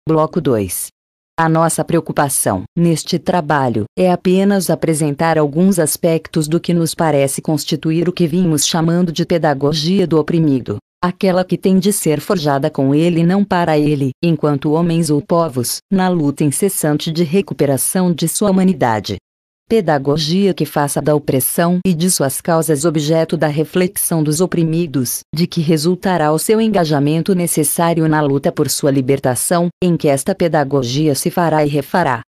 Bloco 2. A nossa preocupação, neste trabalho, é apenas apresentar alguns aspectos do que nos parece constituir o que vimos chamando de pedagogia do oprimido. Aquela que tem de ser forjada com ele e não para ele, enquanto homens ou povos, na luta incessante de recuperação de sua humanidade. Pedagogia que faça da opressão e de suas causas objeto da reflexão dos oprimidos, de que resultará o seu engajamento necessário na luta por sua libertação, em que esta pedagogia se fará e refará.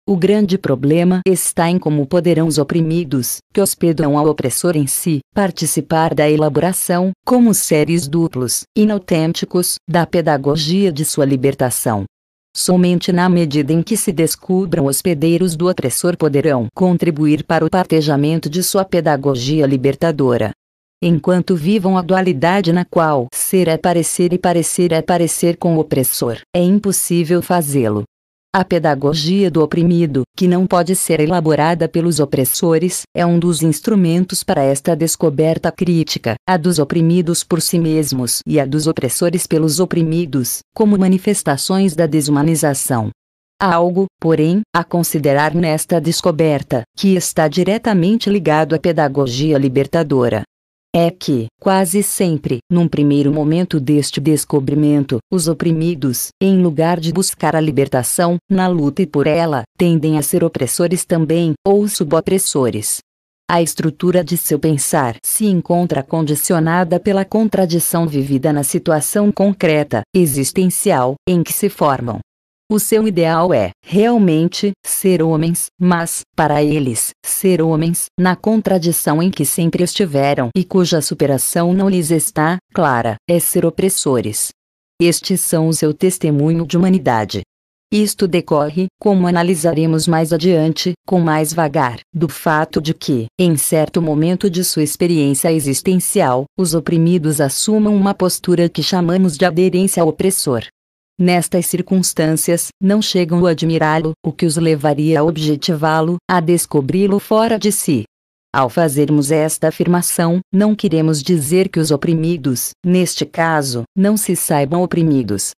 O grande problema está em como poderão os oprimidos, que hospedam ao opressor em si, participar da elaboração, como seres duplos, inautênticos, da pedagogia de sua libertação. Somente na medida em que se descubram hospedeiros do opressor poderão contribuir para o partejamento de sua pedagogia libertadora. Enquanto vivam a dualidade na qual ser é parecer e parecer é parecer com o opressor, é impossível fazê-lo. A pedagogia do oprimido, que não pode ser elaborada pelos opressores, é um dos instrumentos para esta descoberta crítica, a dos oprimidos por si mesmos e a dos opressores pelos oprimidos, como manifestações da desumanização. Há algo, porém, a considerar nesta descoberta, que está diretamente ligado à pedagogia libertadora. É que, quase sempre, num primeiro momento deste descobrimento, os oprimidos, em lugar de buscar a libertação, na luta e por ela, tendem a ser opressores também, ou subopressores. A estrutura de seu pensar se encontra condicionada pela contradição vivida na situação concreta, existencial, em que se formam. O seu ideal é, realmente, ser homens, mas, para eles, ser homens, na contradição em que sempre estiveram e cuja superação não lhes está clara, é ser opressores. Estes são o seu testemunho de humanidade. Isto decorre, como analisaremos mais adiante, com mais vagar, do fato de que, em certo momento de sua experiência existencial, os oprimidos assumam uma postura que chamamos de aderência ao opressor. Nestas circunstâncias, não chegam a admirá-lo, o que os levaria a objetivá-lo, a descobri-lo fora de si. Ao fazermos esta afirmação, não queremos dizer que os oprimidos, neste caso, não se saibam oprimidos.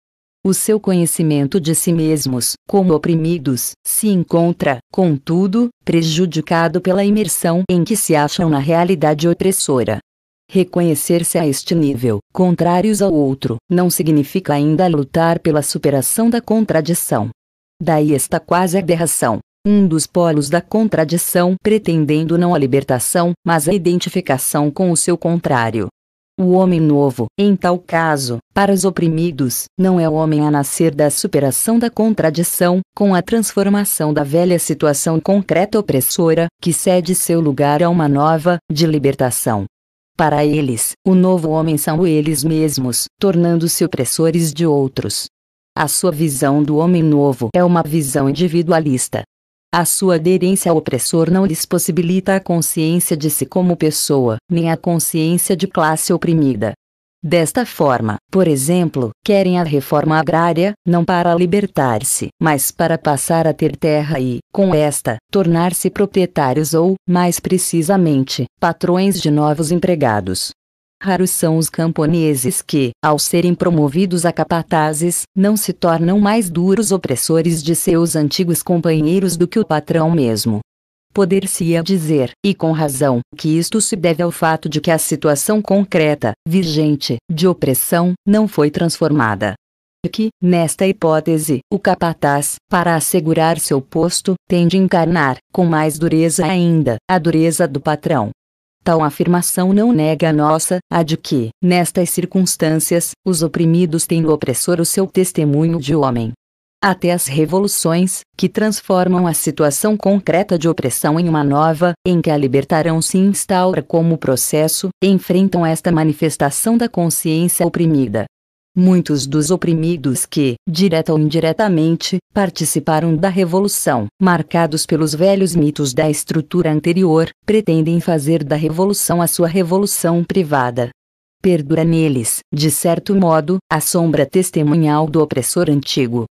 O seu conhecimento de si mesmos, como oprimidos, se encontra, contudo, prejudicado pela imersão em que se acham na realidade opressora. Reconhecer-se a este nível, contrários ao outro, não significa ainda lutar pela superação da contradição. Daí esta quase aberração. Um dos polos da contradição pretendendo não a libertação, mas a identificação com o seu contrário. O homem novo, em tal caso, para os oprimidos, não é o homem a nascer da superação da contradição, com a transformação da velha situação concreta opressora, que cede seu lugar a uma nova, de libertação. Para eles, o novo homem são eles mesmos, tornando-se opressores de outros. A sua visão do homem novo é uma visão individualista. A sua aderência ao opressor não lhes possibilita a consciência de si como pessoa, nem a consciência de classe oprimida. Desta forma, por exemplo, querem a reforma agrária, não para libertar-se, mas para passar a ter terra e, com esta, tornar-se proprietários ou, mais precisamente, patrões de novos empregados. Raros são os camponeses que, ao serem promovidos a capatazes, não se tornam mais duros opressores de seus antigos companheiros do que o patrão mesmo. Poder-se-ia dizer, e com razão, que isto se deve ao fato de que a situação concreta, vigente, de opressão, não foi transformada. E que, nesta hipótese, o capataz, para assegurar seu posto, tem de encarnar, com mais dureza ainda, a dureza do patrão. Tal afirmação não nega a nossa, a de que, nestas circunstâncias, os oprimidos têm no opressor o seu testemunho de homem. Até as revoluções, que transformam a situação concreta de opressão em uma nova, em que a libertação se instaura como processo, enfrentam esta manifestação da consciência oprimida. Muitos dos oprimidos que, direta ou indiretamente, participaram da revolução, marcados pelos velhos mitos da estrutura anterior, pretendem fazer da revolução a sua revolução privada. Perdura neles, de certo modo, a sombra testemunhal do opressor antigo.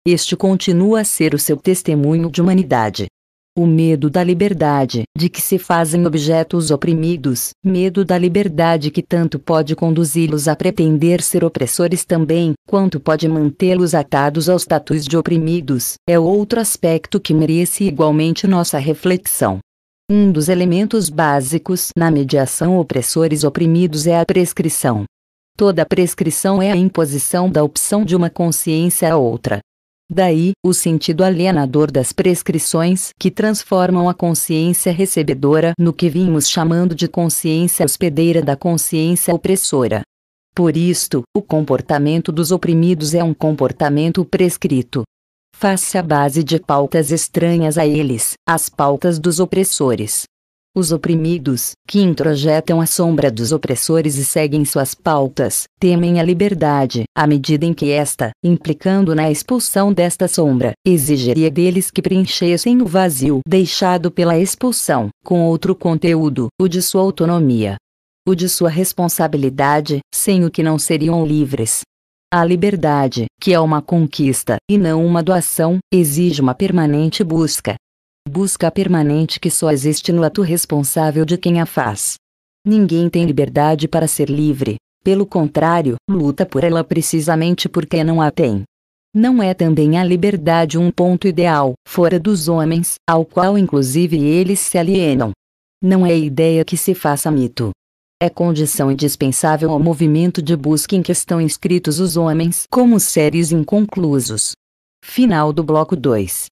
Este continua a ser o seu testemunho de humanidade. O medo da liberdade, de que se fazem objetos oprimidos, medo da liberdade que tanto pode conduzi-los a pretender ser opressores também, quanto pode mantê-los atados aos status de oprimidos, é outro aspecto que merece igualmente nossa reflexão. Um dos elementos básicos na mediação opressores-oprimidos é a prescrição. Toda prescrição é a imposição da opção de uma consciência a outra. Daí, o sentido alienador das prescrições que transformam a consciência recebedora no que vimos chamando de consciência hospedeira da consciência opressora. Por isto, o comportamento dos oprimidos é um comportamento prescrito. Faz-se à base de pautas estranhas a eles, as pautas dos opressores. Os oprimidos, que introjetam a sombra dos opressores e seguem suas pautas, temem a liberdade, à medida em que esta, implicando na expulsão desta sombra, exigiria deles que preenchessem o vazio deixado pela expulsão, com outro conteúdo, o de sua autonomia. O de sua responsabilidade, sem o que não seriam livres. A liberdade, que é uma conquista, e não uma doação, exige uma permanente busca. Busca permanente que só existe no ato responsável de quem a faz. Ninguém tem liberdade para ser livre, pelo contrário, luta por ela precisamente porque não a tem. Não é também a liberdade um ponto ideal, fora dos homens, ao qual inclusive eles se alienam. Não é ideia que se faça mito. É condição indispensável ao movimento de busca em que estão inscritos os homens como seres inconclusos. Final do bloco 2.